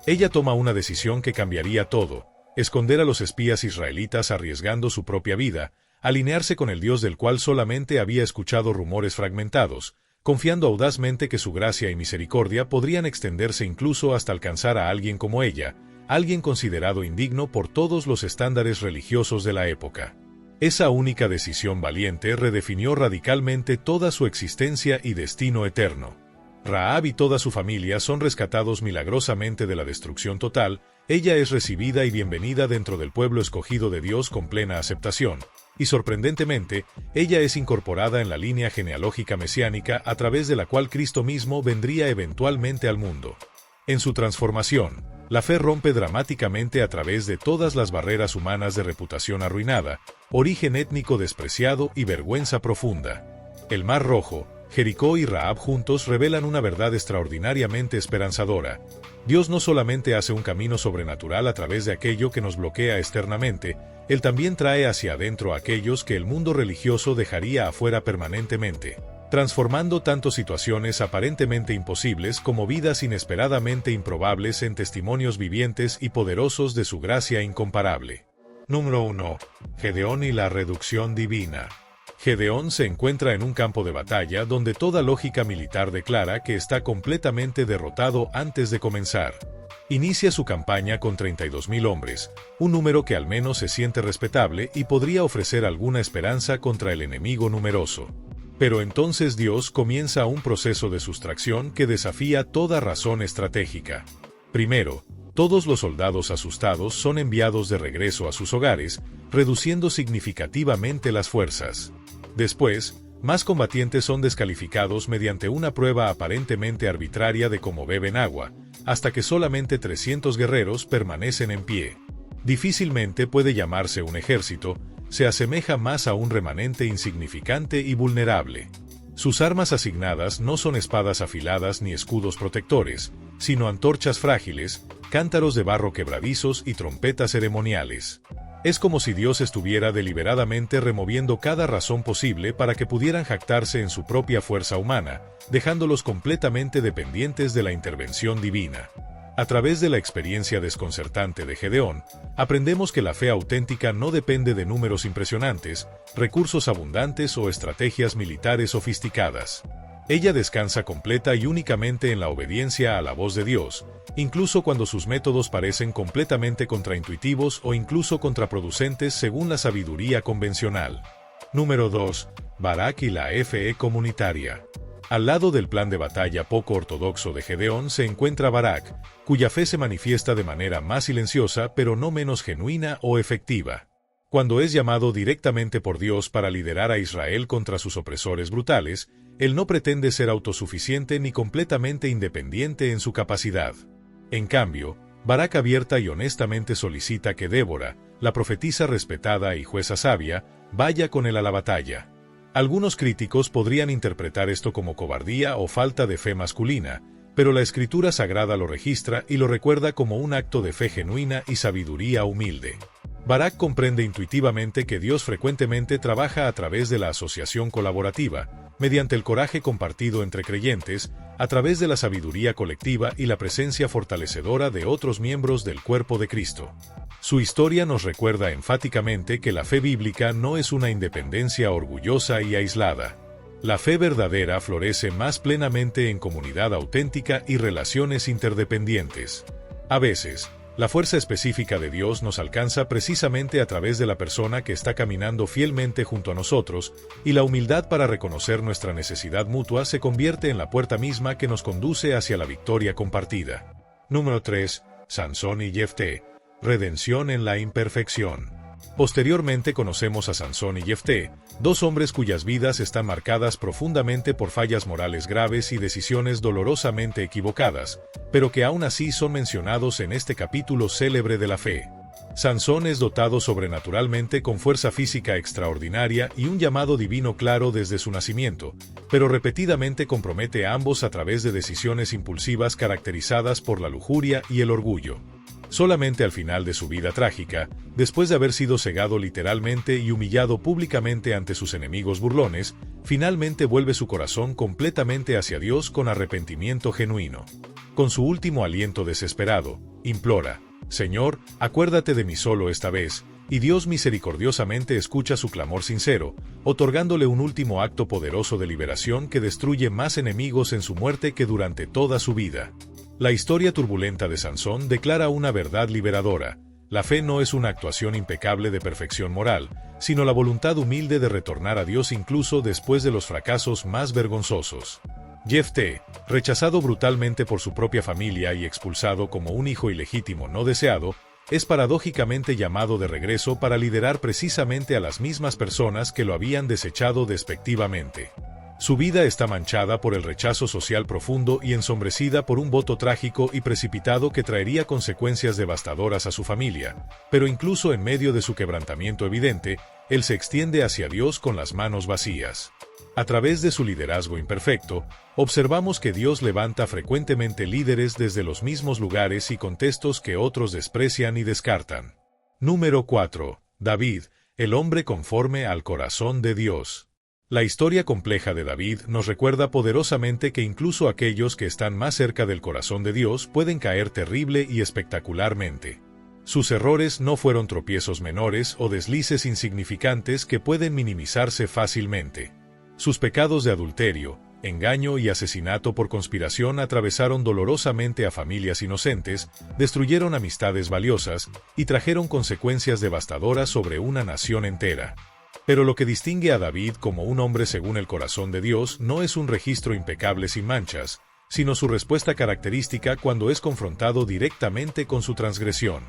Ella toma una decisión que cambiaría todo: esconder a los espías israelitas arriesgando su propia vida, alinearse con el Dios del cual solamente había escuchado rumores fragmentados, confiando audazmente que su gracia y misericordia podrían extenderse incluso hasta alcanzar a alguien como ella, alguien considerado indigno por todos los estándares religiosos de la época. Esa única decisión valiente redefinió radicalmente toda su existencia y destino eterno. Rahab y toda su familia son rescatados milagrosamente de la destrucción total. Ella es recibida y bienvenida dentro del pueblo escogido de Dios con plena aceptación, y sorprendentemente, ella es incorporada en la línea genealógica mesiánica a través de la cual Cristo mismo vendría eventualmente al mundo. En su transformación, la fe rompe dramáticamente a través de todas las barreras humanas de reputación arruinada, origen étnico despreciado y vergüenza profunda. El Mar Rojo, Jericó y Rahab juntos revelan una verdad extraordinariamente esperanzadora. Dios no solamente hace un camino sobrenatural a través de aquello que nos bloquea externamente, Él también trae hacia adentro a aquellos que el mundo religioso dejaría afuera permanentemente, transformando tanto situaciones aparentemente imposibles como vidas inesperadamente improbables en testimonios vivientes y poderosos de su gracia incomparable. Número 1. Gedeón y la reducción divina. Gedeón se encuentra en un campo de batalla donde toda lógica militar declara que está completamente derrotado antes de comenzar. Inicia su campaña con 32.000 hombres, un número que al menos se siente respetable y podría ofrecer alguna esperanza contra el enemigo numeroso. Pero entonces Dios comienza un proceso de sustracción que desafía toda razón estratégica. Primero, todos los soldados asustados son enviados de regreso a sus hogares, reduciendo significativamente las fuerzas. Después, más combatientes son descalificados mediante una prueba aparentemente arbitraria de cómo beben agua, hasta que solamente 300 guerreros permanecen en pie. Difícilmente puede llamarse un ejército, se asemeja más a un remanente insignificante y vulnerable. Sus armas asignadas no son espadas afiladas ni escudos protectores, sino antorchas frágiles, cántaros de barro quebradizos y trompetas ceremoniales. Es como si Dios estuviera deliberadamente removiendo cada razón posible para que pudieran jactarse en su propia fuerza humana, dejándolos completamente dependientes de la intervención divina. A través de la experiencia desconcertante de Gedeón, aprendemos que la fe auténtica no depende de números impresionantes, recursos abundantes o estrategias militares sofisticadas. Ella descansa completa y únicamente en la obediencia a la voz de Dios, incluso cuando sus métodos parecen completamente contraintuitivos o incluso contraproducentes según la sabiduría convencional. Número 2. Barak y la fe comunitaria. Al lado del plan de batalla poco ortodoxo de Gedeón se encuentra Barak, cuya fe se manifiesta de manera más silenciosa pero no menos genuina o efectiva. Cuando es llamado directamente por Dios para liderar a Israel contra sus opresores brutales, él no pretende ser autosuficiente ni completamente independiente en su capacidad. En cambio, Barak abierta y honestamente solicita que Débora, la profetisa respetada y jueza sabia, vaya con él a la batalla. Algunos críticos podrían interpretar esto como cobardía o falta de fe masculina, pero la Escritura Sagrada lo registra y lo recuerda como un acto de fe genuina y sabiduría humilde. Barak comprende intuitivamente que Dios frecuentemente trabaja a través de la asociación colaborativa, mediante el coraje compartido entre creyentes, a través de la sabiduría colectiva y la presencia fortalecedora de otros miembros del cuerpo de Cristo. Su historia nos recuerda enfáticamente que la fe bíblica no es una independencia orgullosa y aislada. La fe verdadera florece más plenamente en comunidad auténtica y relaciones interdependientes. A veces, la fuerza específica de Dios nos alcanza precisamente a través de la persona que está caminando fielmente junto a nosotros, y la humildad para reconocer nuestra necesidad mutua se convierte en la puerta misma que nos conduce hacia la victoria compartida. Número 3. Sansón y Jefté. Redención en la imperfección. Posteriormente conocemos a Sansón y Jefté, dos hombres cuyas vidas están marcadas profundamente por fallas morales graves y decisiones dolorosamente equivocadas, pero que aún así son mencionados en este capítulo célebre de la fe. Sansón es dotado sobrenaturalmente con fuerza física extraordinaria y un llamado divino claro desde su nacimiento, pero repetidamente compromete a ambos a través de decisiones impulsivas caracterizadas por la lujuria y el orgullo. Solamente al final de su vida trágica, después de haber sido cegado literalmente y humillado públicamente ante sus enemigos burlones, finalmente vuelve su corazón completamente hacia Dios con arrepentimiento genuino. Con su último aliento desesperado, implora: «Señor, acuérdate de mí solo esta vez», y Dios misericordiosamente escucha su clamor sincero, otorgándole un último acto poderoso de liberación que destruye más enemigos en su muerte que durante toda su vida. La historia turbulenta de Sansón declara una verdad liberadora: la fe no es una actuación impecable de perfección moral, sino la voluntad humilde de retornar a Dios incluso después de los fracasos más vergonzosos. Jefté, rechazado brutalmente por su propia familia y expulsado como un hijo ilegítimo no deseado, es paradójicamente llamado de regreso para liderar precisamente a las mismas personas que lo habían desechado despectivamente. Su vida está manchada por el rechazo social profundo y ensombrecida por un voto trágico y precipitado que traería consecuencias devastadoras a su familia, pero incluso en medio de su quebrantamiento evidente, él se extiende hacia Dios con las manos vacías. A través de su liderazgo imperfecto, observamos que Dios levanta frecuentemente líderes desde los mismos lugares y contextos que otros desprecian y descartan. Número 4. David, el hombre conforme al corazón de Dios. La historia compleja de David nos recuerda poderosamente que incluso aquellos que están más cerca del corazón de Dios pueden caer terrible y espectacularmente. Sus errores no fueron tropiezos menores o deslices insignificantes que pueden minimizarse fácilmente. Sus pecados de adulterio, engaño y asesinato por conspiración atravesaron dolorosamente a familias inocentes, destruyeron amistades valiosas y trajeron consecuencias devastadoras sobre una nación entera. Pero lo que distingue a David como un hombre según el corazón de Dios no es un registro impecable sin manchas, sino su respuesta característica cuando es confrontado directamente con su transgresión.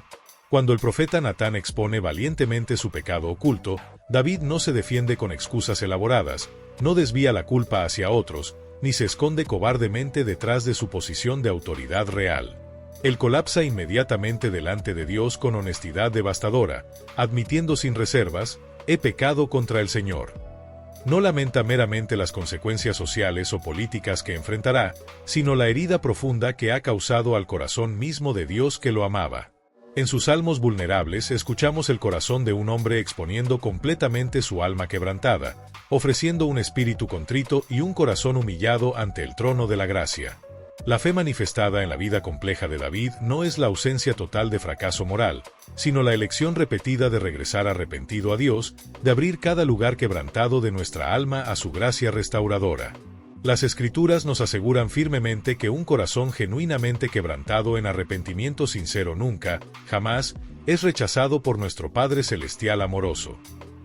Cuando el profeta Natán expone valientemente su pecado oculto, David no se defiende con excusas elaboradas, no desvía la culpa hacia otros, ni se esconde cobardemente detrás de su posición de autoridad real. Él colapsa inmediatamente delante de Dios con honestidad devastadora, admitiendo sin reservas: «He pecado contra el Señor». No lamenta meramente las consecuencias sociales o políticas que enfrentará, sino la herida profunda que ha causado al corazón mismo de Dios que lo amaba. En sus salmos vulnerables escuchamos el corazón de un hombre exponiendo completamente su alma quebrantada, ofreciendo un espíritu contrito y un corazón humillado ante el trono de la gracia. La fe manifestada en la vida compleja de David no es la ausencia total de fracaso moral, sino la elección repetida de regresar arrepentido a Dios, de abrir cada lugar quebrantado de nuestra alma a su gracia restauradora. Las Escrituras nos aseguran firmemente que un corazón genuinamente quebrantado en arrepentimiento sincero nunca, jamás, es rechazado por nuestro Padre Celestial amoroso.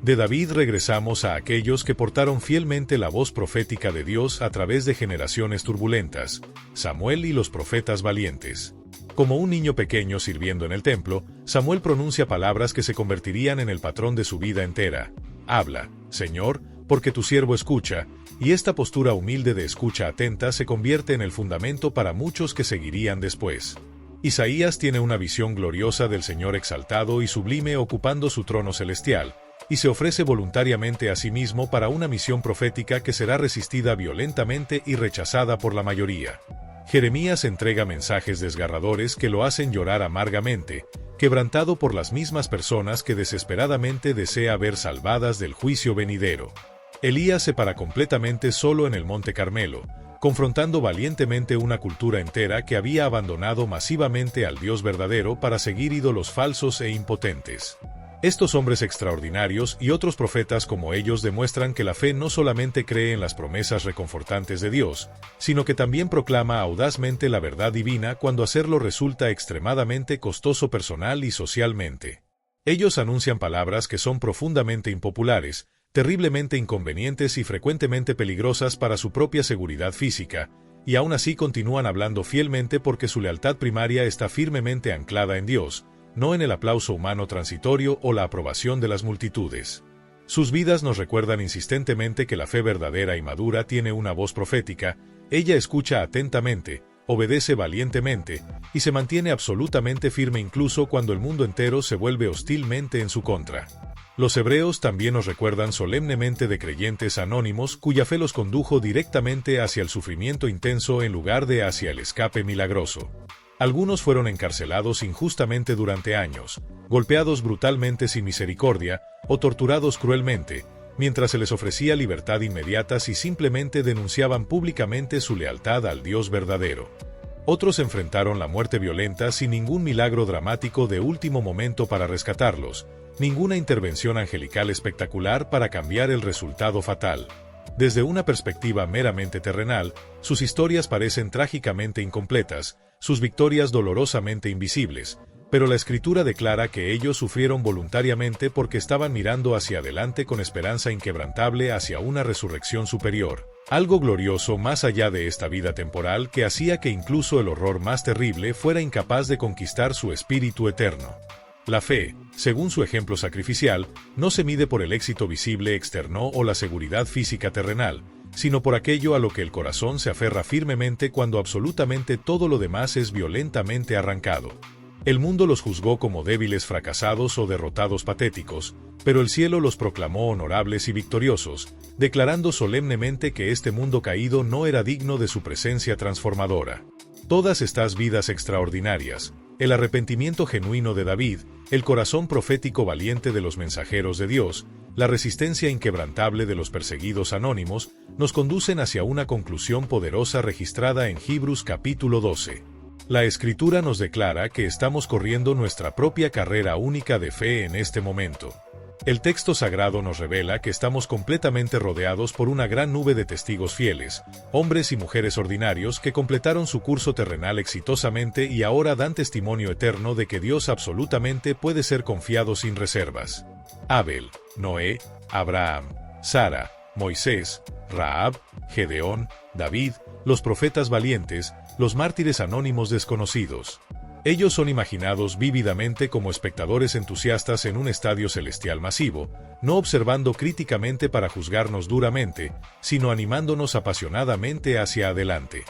De David regresamos a aquellos que portaron fielmente la voz profética de Dios a través de generaciones turbulentas: Samuel y los profetas valientes. Como un niño pequeño sirviendo en el templo, Samuel pronuncia palabras que se convertirían en el patrón de su vida entera. Habla, Señor, porque tu siervo escucha, y esta postura humilde de escucha atenta se convierte en el fundamento para muchos que seguirían después. Isaías tiene una visión gloriosa del Señor exaltado y sublime ocupando su trono celestial, y se ofrece voluntariamente a sí mismo para una misión profética que será resistida violentamente y rechazada por la mayoría. Jeremías entrega mensajes desgarradores que lo hacen llorar amargamente, quebrantado por las mismas personas que desesperadamente desea ver salvadas del juicio venidero. Elías se para completamente solo en el Monte Carmelo, confrontando valientemente una cultura entera que había abandonado masivamente al Dios verdadero para seguir ídolos falsos e impotentes. Estos hombres extraordinarios y otros profetas como ellos demuestran que la fe no solamente cree en las promesas reconfortantes de Dios, sino que también proclama audazmente la verdad divina cuando hacerlo resulta extremadamente costoso personal y socialmente. Ellos anuncian palabras que son profundamente impopulares, terriblemente inconvenientes y frecuentemente peligrosas para su propia seguridad física, y aún así continúan hablando fielmente porque su lealtad primaria está firmemente anclada en Dios, no en el aplauso humano transitorio o la aprobación de las multitudes. Sus vidas nos recuerdan insistentemente que la fe verdadera y madura tiene una voz profética, ella escucha atentamente, obedece valientemente, y se mantiene absolutamente firme incluso cuando el mundo entero se vuelve hostilmente en su contra. Los hebreos también nos recuerdan solemnemente de creyentes anónimos cuya fe los condujo directamente hacia el sufrimiento intenso en lugar de hacia el escape milagroso. Algunos fueron encarcelados injustamente durante años, golpeados brutalmente sin misericordia o torturados cruelmente, mientras se les ofrecía libertad inmediata si simplemente denunciaban públicamente su lealtad al Dios verdadero. Otros enfrentaron la muerte violenta sin ningún milagro dramático de último momento para rescatarlos, ninguna intervención angelical espectacular para cambiar el resultado fatal. Desde una perspectiva meramente terrenal, sus historias parecen trágicamente incompletas, sus victorias dolorosamente invisibles, pero la Escritura declara que ellos sufrieron voluntariamente porque estaban mirando hacia adelante con esperanza inquebrantable hacia una resurrección superior, algo glorioso más allá de esta vida temporal que hacía que incluso el horror más terrible fuera incapaz de conquistar su espíritu eterno. La fe, según su ejemplo sacrificial, no se mide por el éxito visible externo o la seguridad física terrenal, sino por aquello a lo que el corazón se aferra firmemente cuando absolutamente todo lo demás es violentamente arrancado. El mundo los juzgó como débiles fracasados o derrotados patéticos, pero el cielo los proclamó honorables y victoriosos, declarando solemnemente que este mundo caído no era digno de su presencia transformadora. Todas estas vidas extraordinarias, el arrepentimiento genuino de David, el corazón profético valiente de los mensajeros de Dios, la resistencia inquebrantable de los perseguidos anónimos, nos conducen hacia una conclusión poderosa registrada en Hebreos capítulo 12. La Escritura nos declara que estamos corriendo nuestra propia carrera única de fe en este momento. El texto sagrado nos revela que estamos completamente rodeados por una gran nube de testigos fieles, hombres y mujeres ordinarios que completaron su curso terrenal exitosamente y ahora dan testimonio eterno de que Dios absolutamente puede ser confiado sin reservas. Abel, Noé, Abraham, Sara, Moisés, Rahab, Gedeón, David, los profetas valientes, los mártires anónimos desconocidos. Ellos son imaginados vívidamente como espectadores entusiastas en un estadio celestial masivo, no observando críticamente para juzgarnos duramente, sino animándonos apasionadamente hacia adelante.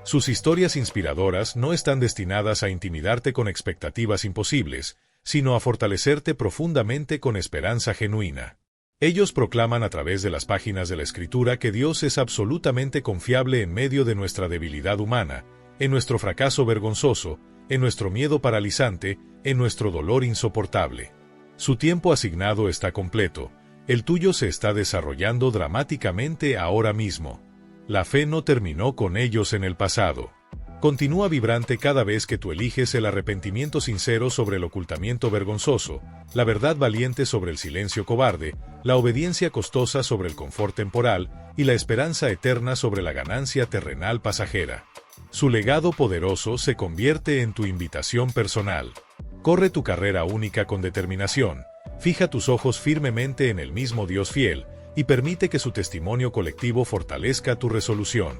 Sus historias inspiradoras no están destinadas a intimidarte con expectativas imposibles, sino a fortalecerte profundamente con esperanza genuina. Ellos proclaman a través de las páginas de la Escritura que Dios es absolutamente confiable en medio de nuestra debilidad humana, en nuestro fracaso vergonzoso, en nuestro miedo paralizante, en nuestro dolor insoportable. Su tiempo asignado está completo, el tuyo se está desarrollando dramáticamente ahora mismo. La fe no terminó con ellos en el pasado. Continúa vibrante cada vez que tú eliges el arrepentimiento sincero sobre el ocultamiento vergonzoso, la verdad valiente sobre el silencio cobarde, la obediencia costosa sobre el confort temporal y la esperanza eterna sobre la ganancia terrenal pasajera. Su legado poderoso se convierte en tu invitación personal. Corre tu carrera única con determinación, fija tus ojos firmemente en el mismo Dios fiel, y permite que su testimonio colectivo fortalezca tu resolución.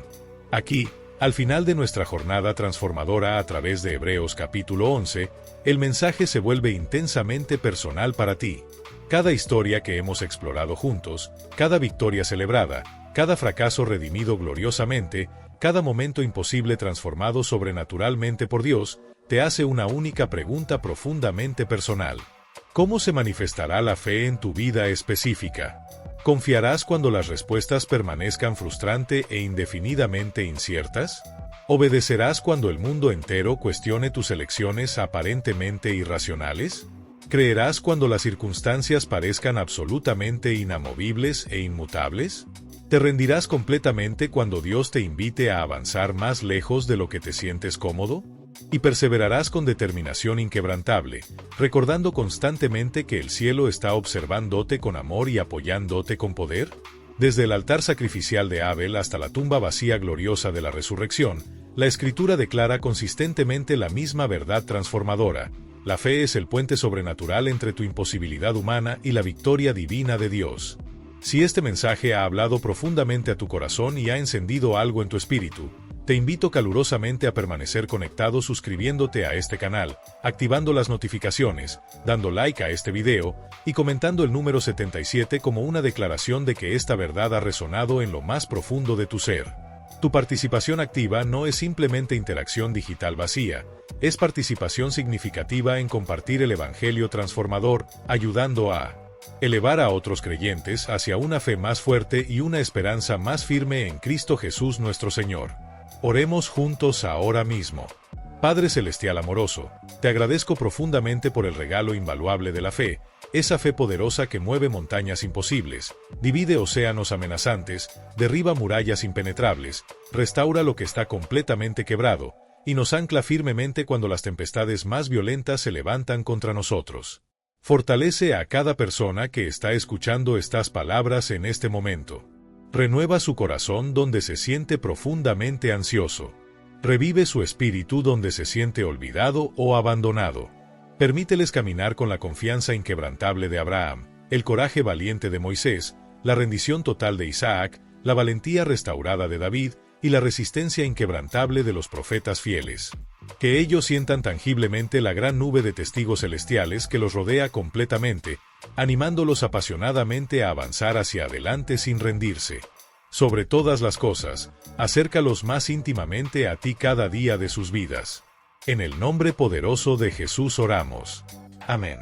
Aquí, Al final de nuestra jornada transformadora a través de Hebreos capítulo 11, el mensaje se vuelve intensamente personal para ti. Cada historia que hemos explorado juntos, cada victoria celebrada, cada fracaso redimido gloriosamente, cada momento imposible transformado sobrenaturalmente por Dios, te hace una única pregunta profundamente personal. ¿Cómo se manifestará la fe en tu vida específica? ¿Confiarás cuando las respuestas permanezcan frustrante e indefinidamente inciertas? ¿Obedecerás cuando el mundo entero cuestione tus elecciones aparentemente irracionales? ¿Creerás cuando las circunstancias parezcan absolutamente inamovibles e inmutables? ¿Te rendirás completamente cuando Dios te invite a avanzar más lejos de lo que te sientes cómodo? ¿Y perseverarás con determinación inquebrantable, recordando constantemente que el cielo está observándote con amor y apoyándote con poder? Desde el altar sacrificial de Abel hasta la tumba vacía gloriosa de la resurrección, la Escritura declara consistentemente la misma verdad transformadora. La fe es el puente sobrenatural entre tu imposibilidad humana y la victoria divina de Dios. Si este mensaje ha hablado profundamente a tu corazón y ha encendido algo en tu espíritu, te invito calurosamente a permanecer conectado suscribiéndote a este canal, activando las notificaciones, dando like a este video y comentando el número 77 como una declaración de que esta verdad ha resonado en lo más profundo de tu ser. Tu participación activa no es simplemente interacción digital vacía, es participación significativa en compartir el Evangelio transformador, ayudando a elevar a otros creyentes hacia una fe más fuerte y una esperanza más firme en Cristo Jesús nuestro Señor. Oremos juntos ahora mismo. Padre Celestial amoroso, te agradezco profundamente por el regalo invaluable de la fe, esa fe poderosa que mueve montañas imposibles, divide océanos amenazantes, derriba murallas impenetrables, restaura lo que está completamente quebrado, y nos ancla firmemente cuando las tempestades más violentas se levantan contra nosotros. Fortalece a cada persona que está escuchando estas palabras en este momento. Renueva su corazón donde se siente profundamente ansioso. Revive su espíritu donde se siente olvidado o abandonado. Permíteles caminar con la confianza inquebrantable de Abraham, el coraje valiente de Moisés, la rendición total de Isaac, la valentía restaurada de David y la resistencia inquebrantable de los profetas fieles. Que ellos sientan tangiblemente la gran nube de testigos celestiales que los rodea completamente, animándolos apasionadamente a avanzar hacia adelante sin rendirse. Sobre todas las cosas, acércalos más íntimamente a ti cada día de sus vidas. En el nombre poderoso de Jesús oramos. Amén.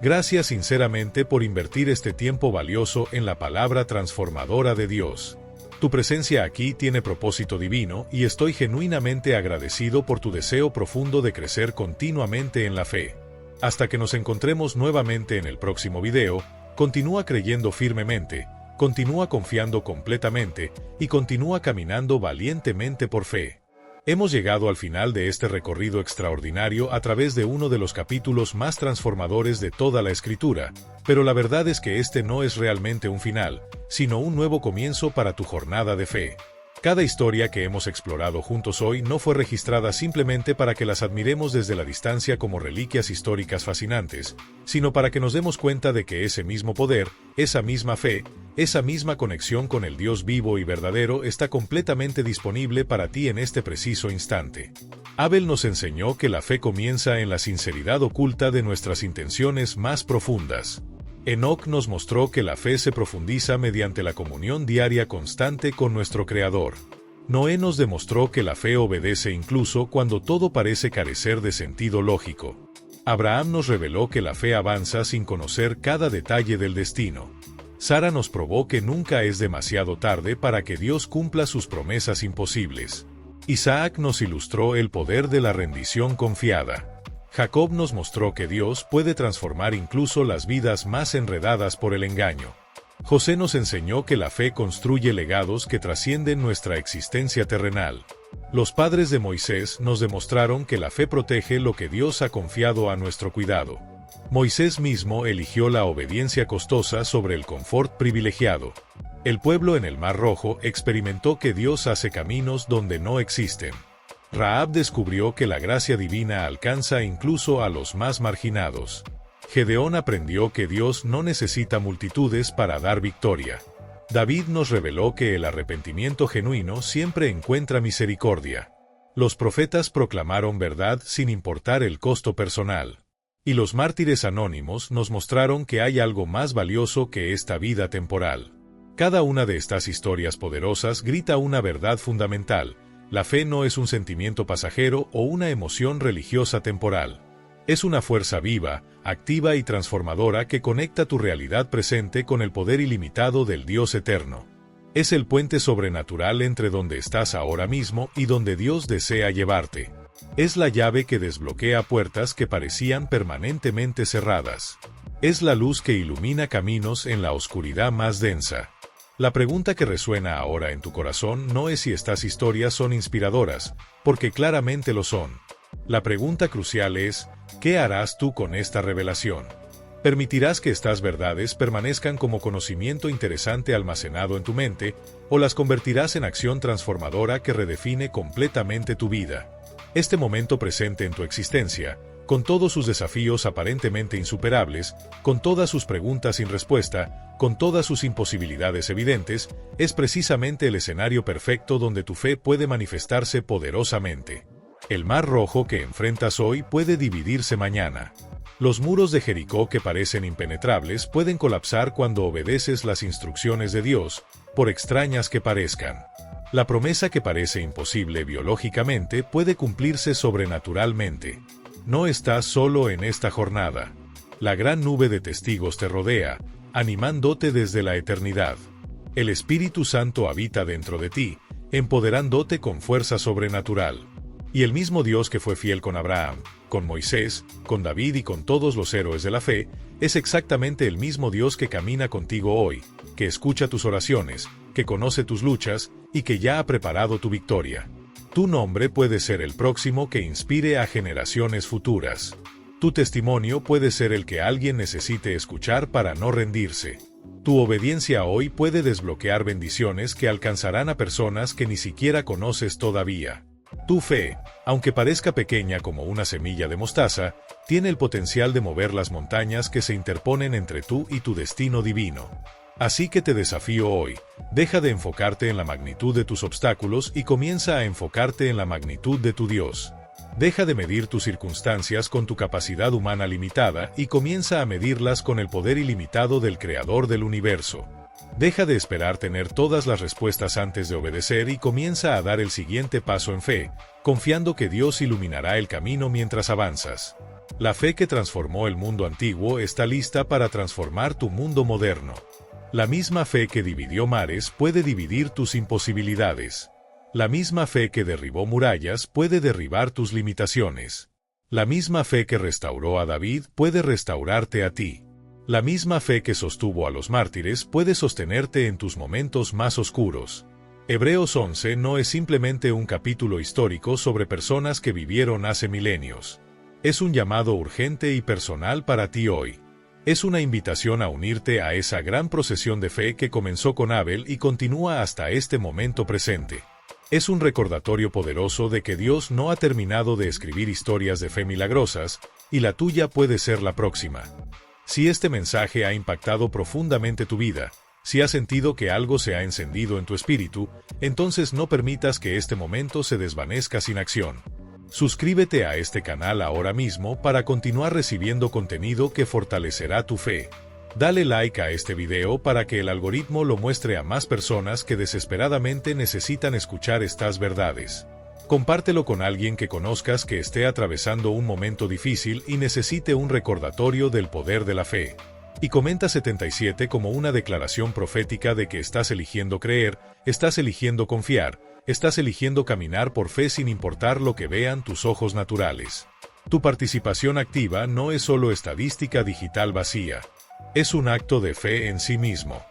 Gracias sinceramente por invertir este tiempo valioso en la palabra transformadora de Dios. Tu presencia aquí tiene propósito divino y estoy genuinamente agradecido por tu deseo profundo de crecer continuamente en la fe. Hasta que nos encontremos nuevamente en el próximo video, continúa creyendo firmemente, continúa confiando completamente y continúa caminando valientemente por fe. Hemos llegado al final de este recorrido extraordinario a través de uno de los capítulos más transformadores de toda la Escritura, pero la verdad es que este no es realmente un final, sino un nuevo comienzo para tu jornada de fe. Cada historia que hemos explorado juntos hoy no fue registrada simplemente para que las admiremos desde la distancia como reliquias históricas fascinantes, sino para que nos demos cuenta de que ese mismo poder, esa misma fe, esa misma conexión con el Dios vivo y verdadero está completamente disponible para ti en este preciso instante. Abel nos enseñó que la fe comienza en la sinceridad oculta de nuestras intenciones más profundas. Enoc nos mostró que la fe se profundiza mediante la comunión diaria constante con nuestro Creador. Noé nos demostró que la fe obedece incluso cuando todo parece carecer de sentido lógico. Abraham nos reveló que la fe avanza sin conocer cada detalle del destino. Sara nos probó que nunca es demasiado tarde para que Dios cumpla sus promesas imposibles. Isaac nos ilustró el poder de la rendición confiada. Jacob nos mostró que Dios puede transformar incluso las vidas más enredadas por el engaño. José nos enseñó que la fe construye legados que trascienden nuestra existencia terrenal. Los padres de Moisés nos demostraron que la fe protege lo que Dios ha confiado a nuestro cuidado. Moisés mismo eligió la obediencia costosa sobre el confort privilegiado. El pueblo en el Mar Rojo experimentó que Dios hace caminos donde no existen. Rahab descubrió que la gracia divina alcanza incluso a los más marginados. Gedeón aprendió que Dios no necesita multitudes para dar victoria. David nos reveló que el arrepentimiento genuino siempre encuentra misericordia. Los profetas proclamaron verdad sin importar el costo personal. Y los mártires anónimos nos mostraron que hay algo más valioso que esta vida temporal. Cada una de estas historias poderosas grita una verdad fundamental. La fe no es un sentimiento pasajero o una emoción religiosa temporal. Es una fuerza viva, activa y transformadora que conecta tu realidad presente con el poder ilimitado del Dios eterno. Es el puente sobrenatural entre donde estás ahora mismo y donde Dios desea llevarte. Es la llave que desbloquea puertas que parecían permanentemente cerradas. Es la luz que ilumina caminos en la oscuridad más densa. La pregunta que resuena ahora en tu corazón no es si estas historias son inspiradoras, porque claramente lo son. La pregunta crucial es, ¿qué harás tú con esta revelación? ¿Permitirás que estas verdades permanezcan como conocimiento interesante almacenado en tu mente, o las convertirás en acción transformadora que redefine completamente tu vida? Este momento presente en tu existencia, con todos sus desafíos aparentemente insuperables, con todas sus preguntas sin respuesta, con todas sus imposibilidades evidentes, es precisamente el escenario perfecto donde tu fe puede manifestarse poderosamente. El mar rojo que enfrentas hoy puede dividirse mañana. Los muros de Jericó que parecen impenetrables pueden colapsar cuando obedeces las instrucciones de Dios, por extrañas que parezcan. La promesa que parece imposible biológicamente puede cumplirse sobrenaturalmente. No estás solo en esta jornada. La gran nube de testigos te rodea, animándote desde la eternidad. El Espíritu Santo habita dentro de ti, empoderándote con fuerza sobrenatural. Y el mismo Dios que fue fiel con Abraham, con Moisés, con David y con todos los héroes de la fe, es exactamente el mismo Dios que camina contigo hoy, que escucha tus oraciones, que conoce tus luchas y que ya ha preparado tu victoria. Tu nombre puede ser el próximo que inspire a generaciones futuras. Tu testimonio puede ser el que alguien necesite escuchar para no rendirse. Tu obediencia hoy puede desbloquear bendiciones que alcanzarán a personas que ni siquiera conoces todavía. Tu fe, aunque parezca pequeña como una semilla de mostaza, tiene el potencial de mover las montañas que se interponen entre tú y tu destino divino. Así que te desafío hoy, deja de enfocarte en la magnitud de tus obstáculos y comienza a enfocarte en la magnitud de tu Dios. Deja de medir tus circunstancias con tu capacidad humana limitada y comienza a medirlas con el poder ilimitado del Creador del universo. Deja de esperar tener todas las respuestas antes de obedecer y comienza a dar el siguiente paso en fe, confiando que Dios iluminará el camino mientras avanzas. La fe que transformó el mundo antiguo está lista para transformar tu mundo moderno. La misma fe que dividió mares puede dividir tus imposibilidades. La misma fe que derribó murallas puede derribar tus limitaciones. La misma fe que restauró a David puede restaurarte a ti. La misma fe que sostuvo a los mártires puede sostenerte en tus momentos más oscuros. Hebreos 11 no es simplemente un capítulo histórico sobre personas que vivieron hace milenios. Es un llamado urgente y personal para ti hoy. Es una invitación a unirte a esa gran procesión de fe que comenzó con Abel y continúa hasta este momento presente. Es un recordatorio poderoso de que Dios no ha terminado de escribir historias de fe milagrosas, y la tuya puede ser la próxima. Si este mensaje ha impactado profundamente tu vida, si has sentido que algo se ha encendido en tu espíritu, entonces no permitas que este momento se desvanezca sin acción. Suscríbete a este canal ahora mismo para continuar recibiendo contenido que fortalecerá tu fe. Dale like a este video para que el algoritmo lo muestre a más personas que desesperadamente necesitan escuchar estas verdades. Compártelo con alguien que conozcas que esté atravesando un momento difícil y necesite un recordatorio del poder de la fe. Y comenta 77 como una declaración profética de que estás eligiendo creer, estás eligiendo confiar, estás eligiendo caminar por fe sin importar lo que vean tus ojos naturales. Tu participación activa no es solo estadística digital vacía. Es un acto de fe en sí mismo.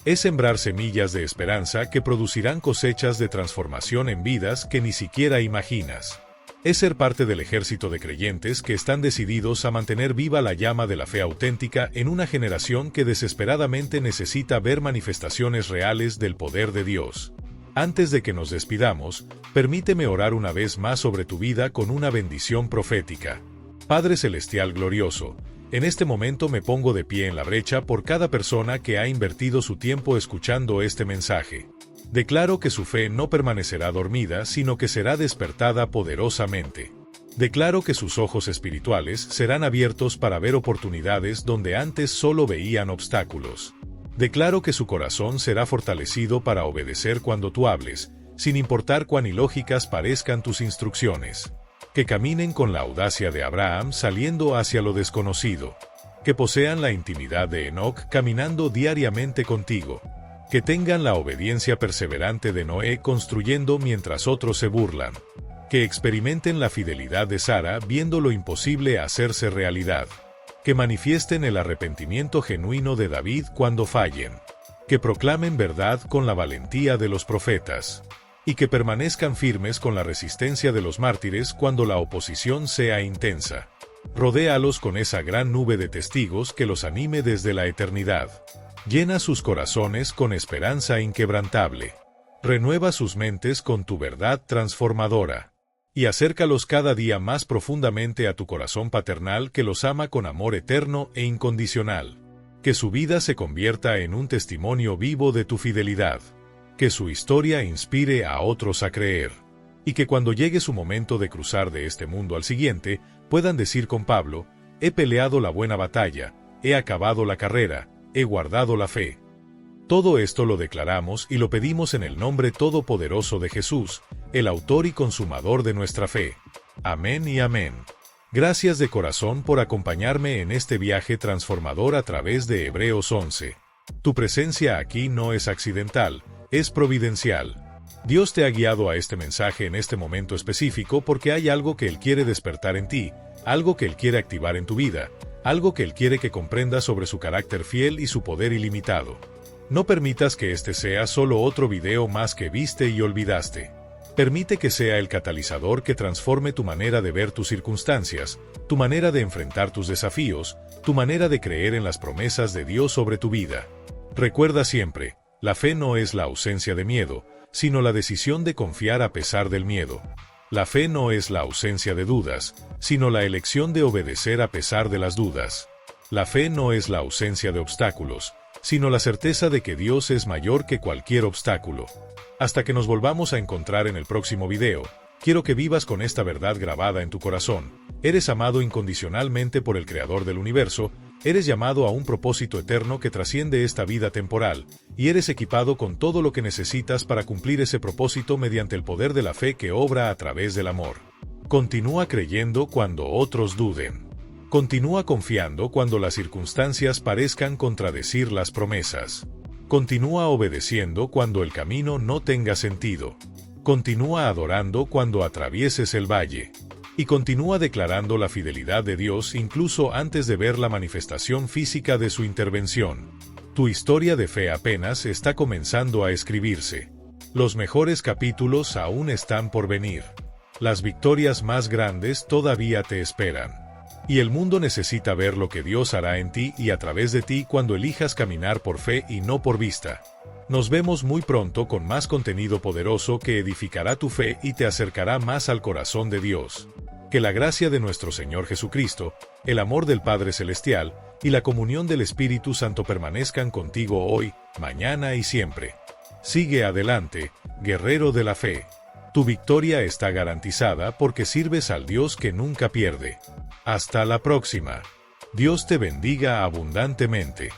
Es sembrar semillas de esperanza que producirán cosechas de transformación en vidas que ni siquiera imaginas. Es ser parte del ejército de creyentes que están decididos a mantener viva la llama de la fe auténtica en una generación que desesperadamente necesita ver manifestaciones reales del poder de Dios. Antes de que nos despidamos, permíteme orar una vez más sobre tu vida con una bendición profética. Padre Celestial glorioso, En este momento me pongo de pie en la brecha por cada persona que ha invertido su tiempo escuchando este mensaje. Declaro que su fe no permanecerá dormida, sino que será despertada poderosamente. Declaro que sus ojos espirituales serán abiertos para ver oportunidades donde antes solo veían obstáculos. Declaro que su corazón será fortalecido para obedecer cuando tú hables, sin importar cuán ilógicas parezcan tus instrucciones. Que caminen con la audacia de Abraham saliendo hacia lo desconocido. Que posean la intimidad de Enoc caminando diariamente contigo. Que tengan la obediencia perseverante de Noé construyendo mientras otros se burlan. Que experimenten la fidelidad de Sara viendo lo imposible hacerse realidad. Que manifiesten el arrepentimiento genuino de David cuando fallen. Que proclamen verdad con la valentía de los profetas. Y que permanezcan firmes con la resistencia de los mártires cuando la oposición sea intensa. Rodéalos con esa gran nube de testigos que los anime desde la eternidad. Llena sus corazones con esperanza inquebrantable. Renueva sus mentes con tu verdad transformadora. Y acércalos cada día más profundamente a tu corazón paternal que los ama con amor eterno e incondicional. Que su vida se convierta en un testimonio vivo de tu fidelidad. Que su historia inspire a otros a creer. Y que cuando llegue su momento de cruzar de este mundo al siguiente, puedan decir con Pablo: he peleado la buena batalla, he acabado la carrera, he guardado la fe. Todo esto lo declaramos y lo pedimos en el nombre todopoderoso de Jesús, el autor y consumador de nuestra fe. Amén y amén. Gracias de corazón por acompañarme en este viaje transformador a través de Hebreos 11. Tu presencia aquí no es accidental, es providencial. Dios te ha guiado a este mensaje en este momento específico porque hay algo que Él quiere despertar en ti, algo que Él quiere activar en tu vida, algo que Él quiere que comprendas sobre su carácter fiel y su poder ilimitado. No permitas que este sea solo otro video más que viste y olvidaste. Permite que sea el catalizador que transforme tu manera de ver tus circunstancias, tu manera de enfrentar tus desafíos, tu manera de creer en las promesas de Dios sobre tu vida. Recuerda siempre, la fe no es la ausencia de miedo, sino la decisión de confiar a pesar del miedo. La fe no es la ausencia de dudas, sino la elección de obedecer a pesar de las dudas. La fe no es la ausencia de obstáculos, sino la certeza de que Dios es mayor que cualquier obstáculo. Hasta que nos volvamos a encontrar en el próximo video, quiero que vivas con esta verdad grabada en tu corazón. Eres amado incondicionalmente por el Creador del universo, eres llamado a un propósito eterno que trasciende esta vida temporal, y eres equipado con todo lo que necesitas para cumplir ese propósito mediante el poder de la fe que obra a través del amor. Continúa creyendo cuando otros duden. Continúa confiando cuando las circunstancias parezcan contradecir las promesas. Continúa obedeciendo cuando el camino no tenga sentido. Continúa adorando cuando atravieses el valle. Y continúa declarando la fidelidad de Dios incluso antes de ver la manifestación física de su intervención. Tu historia de fe apenas está comenzando a escribirse. Los mejores capítulos aún están por venir. Las victorias más grandes todavía te esperan. Y el mundo necesita ver lo que Dios hará en ti y a través de ti cuando elijas caminar por fe y no por vista. Nos vemos muy pronto con más contenido poderoso que edificará tu fe y te acercará más al corazón de Dios. Que la gracia de nuestro Señor Jesucristo, el amor del Padre Celestial y la comunión del Espíritu Santo permanezcan contigo hoy, mañana y siempre. Sigue adelante, guerrero de la fe. Tu victoria está garantizada porque sirves al Dios que nunca pierde. Hasta la próxima. Dios te bendiga abundantemente.